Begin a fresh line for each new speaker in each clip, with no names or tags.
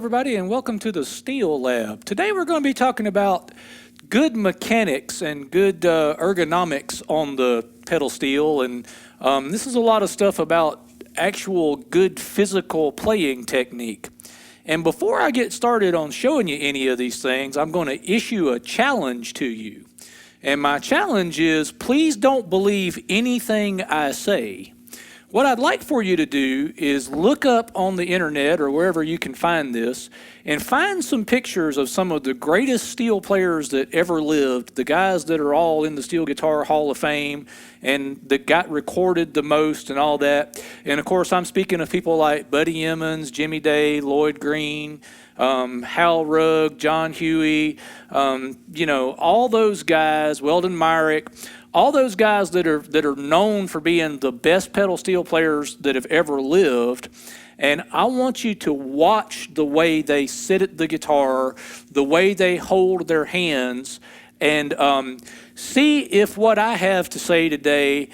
everybody, and welcome to the Steel Lab. Today we're going to be talking about good mechanics and good ergonomics on the pedal steel, and this is a lot of stuff about actual good physical playing technique. And before I get started on showing you any of these things, I'm going to issue a challenge to you. And my challenge is, please don't believe anything I say. What I'd like for you to do is look up on the internet or wherever you can find this and find some pictures of some of the greatest steel players that ever lived, the guys that are all in the Steel Guitar Hall of Fame and that got recorded the most and all that. And of course, I'm speaking of people like Buddy Emmons, Jimmy Day, Lloyd Green, Hal Rugg, John Huey, all those guys, Weldon Myrick, all those guys that are known for being the best pedal steel players that have ever lived. And I want you to watch the way they sit at the guitar, the way they hold their hands, and see if what I have to say today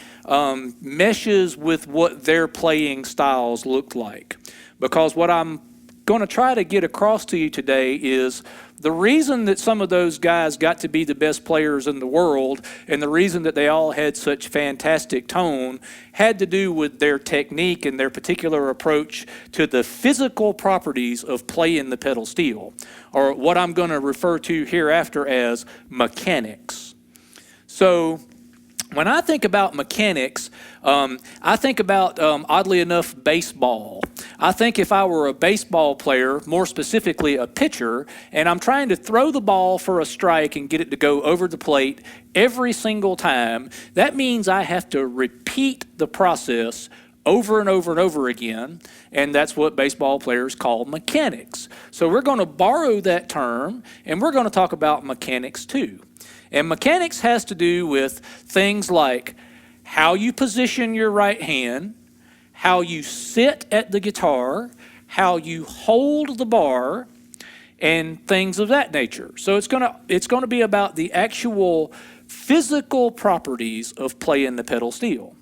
meshes with what their playing styles look like. Because what I'm going to try to get across to you today is the reason that some of those guys got to be the best players in the world and the reason that they all had such fantastic tone had to do with their technique and their particular approach to the physical properties of playing the pedal steel, or what I'm going to refer to hereafter as mechanics. So when I think about mechanics, I think about, oddly enough, baseball. I think if I were a baseball player, more specifically a pitcher, and I'm trying to throw the ball for a strike and get it to go over the plate every single time, that means I have to repeat the process over and over and over again, and that's what baseball players call mechanics. So we're going to borrow that term, and we're going to talk about mechanics too. And mechanics has to do with things like how you position your right hand, how you sit at the guitar, how you hold the bar, and things of that nature. So it's going to be about the actual physical properties of playing the pedal steel.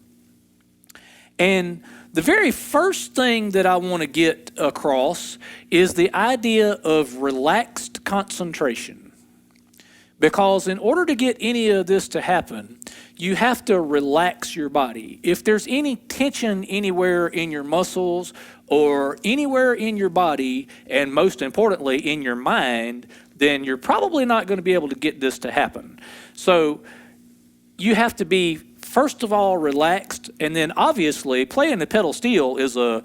And the very first thing that I want to get across is the idea of relaxed concentration. Because in order to get any of this to happen, you have to relax your body. If there's any tension anywhere in your muscles or anywhere in your body, and most importantly in your mind, then you're probably not going to be able to get this to happen. So you have to be, first of all, relaxed, and then obviously playing the pedal steel is a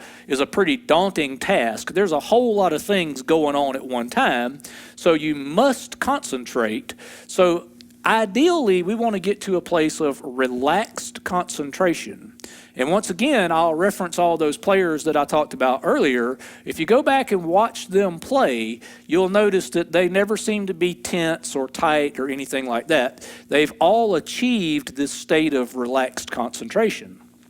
pretty daunting task. There's a whole lot of things going on at one time, so you must concentrate. So ideally, we want to get to a place of relaxed concentration. And once again, I'll reference all those players that I talked about earlier. If you go back and watch them play, you'll notice that they never seem to be tense or tight or anything like that. They've all achieved this state of relaxed concentration.